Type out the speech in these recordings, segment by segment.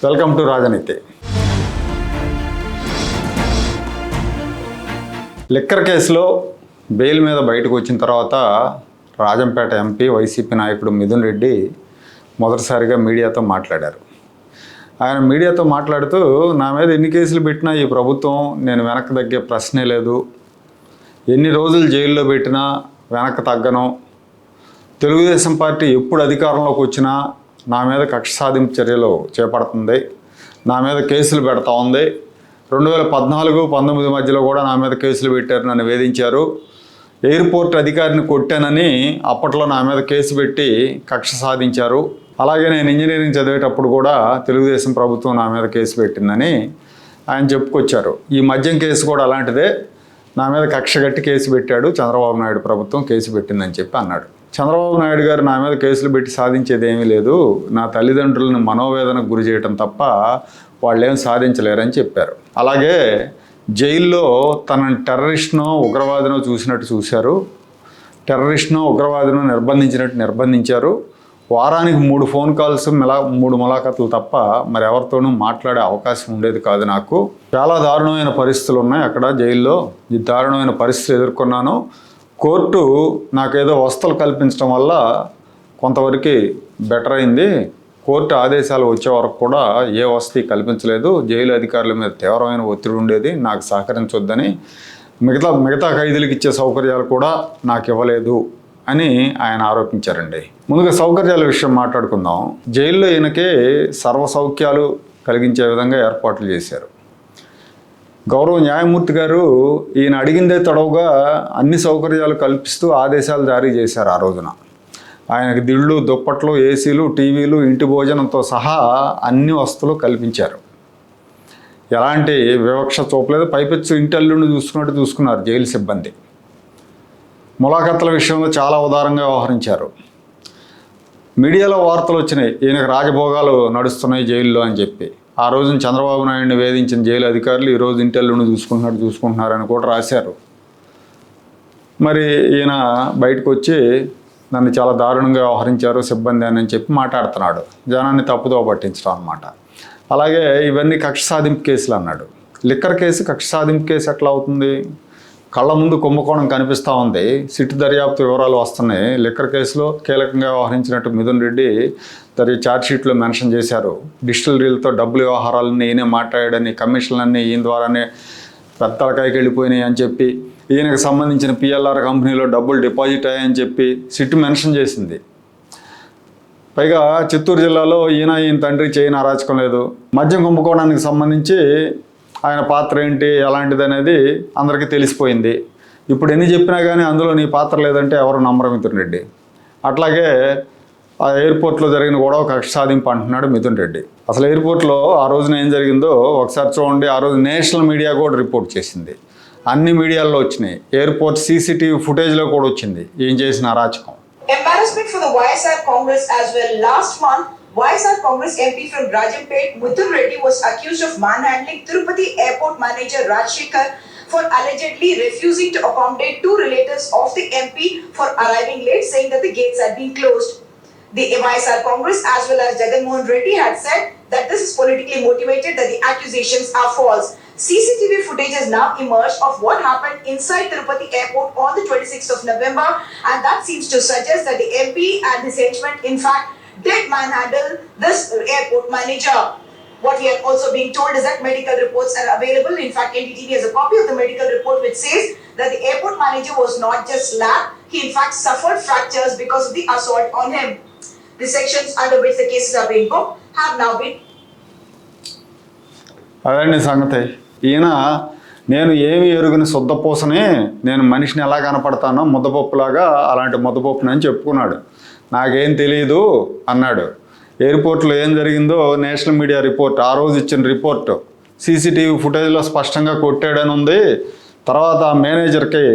Welcome to రాజనీతి. Liquor కేసులో bail మీద బయటకు వచ్చిన తర్వాత రాజంపేట ఎంపీ వైసీపీ నాయకుడు మిథున్ రెడ్డి మొదటిసారిగా మీడియాతో మాట్లాడారు. ఆయన మీడియాతో మాట్లాడుతూ నా మీద ఎన్ని కేసులు పెట్టినా ఈ ప్రభుత్వం నేను వెనక్కి తగ్గే ప్రశ్నే లేదు, ఎన్ని రోజులు జైల్లో పెట్టినా వెనక్కి తగ్గను, తెలుగుదేశం పార్టీ ఎప్పుడు అధికారంలోకి వచ్చినా నా మీద కక్ష సాధింపు చర్యలు చేపడుతుంది, నా మీద కేసులు పెడతా ఉంది. 2014-19 మధ్యలో కూడా నా మీద కేసులు పెట్టారు, నన్ను వేధించారు. ఎయిర్పోర్ట్ అధికారిని కొట్టానని అప్పట్లో నా మీద కేసు పెట్టి కక్ష సాధించారు. అలాగే నేను ఇంజనీరింగ్ చదివేటప్పుడు కూడా తెలుగుదేశం ప్రభుత్వం నా మీద కేసు పెట్టిందని ఆయన చెప్పుకొచ్చారు. ఈ మద్యం కేసు కూడా అలాంటిదే, నా మీద కక్ష కట్టి కేసు పెట్టాడు, చంద్రబాబు నాయుడు ప్రభుత్వం కేసు పెట్టిందని చెప్పి అన్నాడు. చంద్రబాబు నాయుడు గారు నా మీద కేసులు పెట్టి సాధించేది ఏమీ లేదు, నా తల్లిదండ్రులను మనోవేదనకు గురి చేయడం తప్ప వాళ్ళేం సాధించలేరని చెప్పారు. అలాగే జైల్లో తనని టెర్రరిస్ట్నో ఉగ్రవాదినో చూసినట్టు చూశారు, టెర్రరిస్ట్నో ఉగ్రవాదినో నిర్బంధించారు. వారానికి 3 ఫోన్ కాల్స్ 3 ములాఖాతులు తప్ప మరి ఎవరితోనూ మాట్లాడే అవకాశం ఉండేది కాదు. నాకు చాలా దారుణమైన పరిస్థితులు ఉన్నాయి అక్కడ జైల్లో, ఈ దారుణమైన పరిస్థితులు ఎదుర్కొన్నాను. కోర్టు నాకేదో వసతులు కల్పించడం వల్ల కొంతవరకు బెటర్ అయింది, కోర్టు ఆదేశాలు వచ్చే వరకు కూడా ఏ వసతి కల్పించలేదు, జైలు అధికారుల మీద తీవ్రమైన ఒత్తిడి ఉండేది, నాకు సహకరించొద్దని, మిగతా ఖైదీలకు ఇచ్చే సౌకర్యాలు కూడా నాకు ఇవ్వలేదు అని ఆయన ఆరోపించారండి. ముందుగా సౌకర్యాల విషయం మాట్లాడుకుందాం. జైల్లో ఈయనకే సర్వ సౌఖ్యాలు కలిగించే విధంగా ఏర్పాట్లు చేశారు. గౌరవ న్యాయమూర్తి గారు ఈయన అడిగిందే తడవుగా అన్ని సౌకర్యాలు కల్పిస్తూ ఆదేశాలు జారీ చేశారు. ఆ రోజున ఆయనకి దిళ్ళు, దుప్పట్లు, ఏసీలు, టీవీలు, ఇంటి భోజనంతో సహా అన్ని వస్తువులు కల్పించారు. ఎలాంటి వివక్ష చూపలేదు, పైపెచ్చు ఇంటి అల్లుడిని చూసుకున్నట్టు చూసుకున్నారు జైలు సిబ్బంది. ములాఖతుల విషయంలో చాలా ఉదారంగా వ్యవహరించారు. మీడియాలో వార్తలు వచ్చినాయి, ఈయనకు రాజభోగాలు నడుస్తున్నాయి జైల్లో అని చెప్పి. ఆ రోజున చంద్రబాబు నాయుడిని వేధించిన జైలు అధికారులు ఈరోజు ఇంటెల్లుని చూసుకుంటున్నారని కూడా రాశారు. మరి ఈయన బయటకు వచ్చి నన్ను చాలా దారుణంగా వ్యవహరించారు సిబ్బంది అని చెప్పి మాట్లాడుతున్నాడు, జనాన్ని తప్పుదో పట్టించడం అన్నమాట. అలాగే ఇవన్నీ కక్ష సాధింపు కేసులు అన్నాడు. లిక్కర్ కేసు కక్ష సాధింపు కేసు ఎట్లా అవుతుంది? కళ్ళ ముందు కుంభకోణం కనిపిస్తూ ఉంది, సిట్ దర్యాప్తు వివరాలు వస్తున్నాయి. లిక్కర్ కేసులో కీలకంగా వ్యవహరించినట్టు మిథున్ రెడ్డి ఛార్జ్షీట్లో మెన్షన్ చేశారు. డిస్టిలరీలతో డబ్బులు వ్యవహారాలన్నీ ఈయనే మాట్లాడాడని, కమిషన్లన్నీ ఈయన ద్వారానే పెద్దలకాయకి వెళ్ళిపోయినాయి అని చెప్పి, ఈయనకు సంబంధించిన పిఎల్ఆర్ కంపెనీలో డబ్బులు డిపాజిట్ అయ్యాయని చెప్పి సిట్ మెన్షన్ చేసింది. పైగా చిత్తూరు జిల్లాలో ఈయన తండ్రి చేయని అరాచకం లేదు. మద్యం కుంభకోణానికి సంబంధించి ఆయన పాత్ర ఏంటి ఎలాంటిది అనేది అందరికీ తెలిసిపోయింది. ఇప్పుడు ఎన్ని చెప్పినా కానీ అందులో నీ పాత్ర లేదంటే ఎవరు నమ్మరు మిథున్ రెడ్డి. అట్లాగే ఆ ఎయిర్పోర్ట్లో జరిగిన గొడవ కక్ష సాధింపు అంటున్నాడు మిథున్ రెడ్డి. అసలు ఎయిర్పోర్ట్లో ఆ రోజున ఏం జరిగిందో ఒకసారి చూడండి. ఆ రోజు నేషనల్ మీడియా కూడా రిపోర్ట్ చేసింది, అన్ని మీడియాల్లో వచ్చినాయి, ఎయిర్పోర్ట్ సీసీటీవీ ఫుటేజ్లో కూడా వచ్చింది ఏం చేసిన అరాచకం. Embarrassment for the YSR Congress as well. Last month, YSR Congress MP from Rajampet, Mithun Reddy, was accused of manhandling Tirupati Airport manager Rajshekhar for allegedly refusing to accommodate 2 relatives of the MP for arriving late, saying that the gates had been closed. The YSR Congress as well as Jagan Mohan Reddy had said that this is politically motivated, that the accusations are false. CCTV footage has now emerged of what happened inside Tirupati Airport on the 26th of November, and that seems to suggest that the MP and his henchmen in fact did manhandle this airport manager. What we are also being told is that medical reports are available. In fact, NDTV has a copy of the medical report which says that the airport manager was not just slapped, he in fact suffered fractures because of the assault on him. The sections under which the cases are being booked have now been. అదండి సంగతి. ఈయన నేను ఏమి ఎరుగుని శుద్ధపూసని, నేను మనిషిని ఎలా కనపడతానో ముద్దపప్పులాగా అలాంటి ముద్దపప్పునని చెప్పుకున్నాడు. నాకేం తెలియదు అన్నాడు. ఎయిర్పోర్ట్లో ఏం జరిగిందో నేషనల్ మీడియా రిపోర్ట్, ఆ రోజు ఇచ్చిన రిపోర్టు సీసీటీవీ ఫుటేజ్లో స్పష్టంగా కొట్టాడని ఉంది. తర్వాత మేనేజర్కి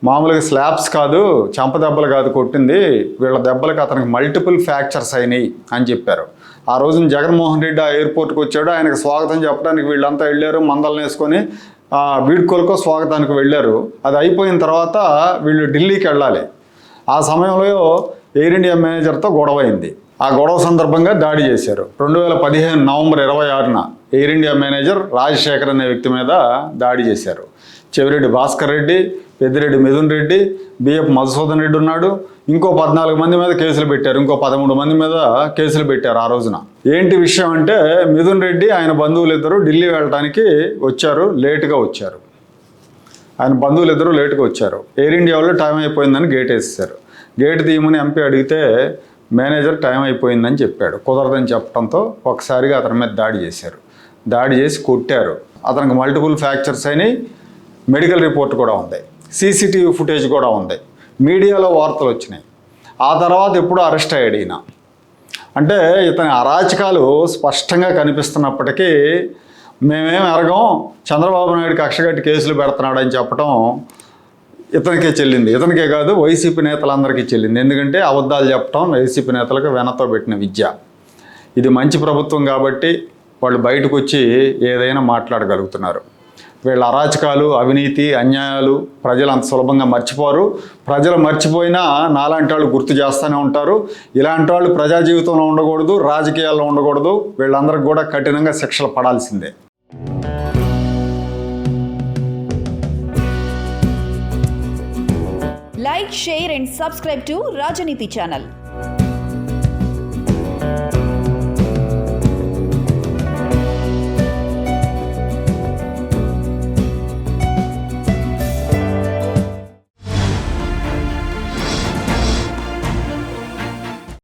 మామూలుగా స్లాబ్స్ కాదు, చంపదెబ్బలు కాదు కొట్టింది, వీళ్ళ దెబ్బలకు అతనికి మల్టిపుల్ ఫ్రాక్చర్స్ అయినాయి అని చెప్పారు. ఆ రోజున జగన్మోహన్ రెడ్డి ఆ ఎయిర్పోర్ట్కి వచ్చాడు, ఆయనకు స్వాగతం చెప్పడానికి వీళ్ళంతా వెళ్ళారు, మందలను వేసుకొని వీడ్కోలకో స్వాగతానికి వెళ్ళారు. అది అయిపోయిన తర్వాత వీళ్ళు ఢిల్లీకి వెళ్ళాలి. ఆ సమయంలో ఎయిర్ ఇండియా మేనేజర్తో గొడవ అయింది. ఆ గొడవ సందర్భంగా దాడి చేశారు. 2015 నవంబర్ 26న ఎయిర్ ఇండియా మేనేజర్ రాజశేఖర్ అనే వ్యక్తి మీద దాడి చేశారు. చెవిరెడ్డి భాస్కర్ రెడ్డి, పెద్దిరెడ్డి మిథున్ రెడ్డి, బిఎఫ్ మధుసూదన్ రెడ్డి ఉన్నాడు. ఇంకో 14 మంది మీద కేసులు పెట్టారు. ఇంకో 13 మంది మీద కేసులు పెట్టారు ఆ రోజున. ఏంటి విషయం అంటే, మిథున్ రెడ్డి ఆయన బంధువులు ఇద్దరు ఢిల్లీ వెళ్ళడానికి వచ్చారు, లేటుగా వచ్చారు. ఆయన బంధువులు ఇద్దరు లేటుగా వచ్చారు. ఎయిర్ ఇండియా వాళ్ళు టైం అయిపోయిందని గేట్ వేసేసారు. గేట్ తీయమని ఎంపీ అడిగితే మేనేజర్ టైం అయిపోయిందని చెప్పాడు. కుదరదని చెప్పడంతో ఒకసారిగా అతని మీద దాడి చేశారు. దాడి చేసి కొట్టారు. అతనికి మల్టిపుల్ ఫ్రాక్చర్స్ అయినాయి. మెడికల్ రిపోర్ట్ కూడా ఉంది, సీసీటీవీ ఫుటేజ్ కూడా ఉంది, మీడియాలో వార్తలు వచ్చినాయి. ఆ తర్వాత ఎప్పుడూ అరెస్ట్ అయ్యాడు ఈయన. అంటే ఇతని అరాచకాలు స్పష్టంగా కనిపిస్తున్నప్పటికీ మేమేం ఎరగం, చంద్రబాబు నాయుడు కక్షగట్టి కేసులు పెడుతున్నాడని చెప్పడం ఇతనికే చెల్లింది. ఇతనికే కాదు, వైసీపీ నేతలందరికీ చెల్లింది. ఎందుకంటే అబద్ధాలు చెప్పడం వైసీపీ నేతలకు వెనతో పెట్టిన విద్య. ఇది మంచి ప్రభుత్వం కాబట్టి వాళ్ళు బయటకు వచ్చి ఏదైనా మాట్లాడగలుగుతున్నారు. వీళ్ళ అరాచకాలు, అవినీతి, అన్యాయాలు ప్రజలు అంత సులభంగా మర్చిపోరు. ప్రజలు మర్చిపోయినా నాలాంటి వాళ్ళు గుర్తు చేస్తూనే ఉంటారు. ఇలాంటి వాళ్ళు ప్రజా జీవితంలో ఉండకూడదు, రాజకీయాల్లో ఉండకూడదు. వీళ్ళందరికీ కూడా కఠినంగా శిక్షలు పడాల్సిందే. Like, share and subscribe to Rajaniti channel.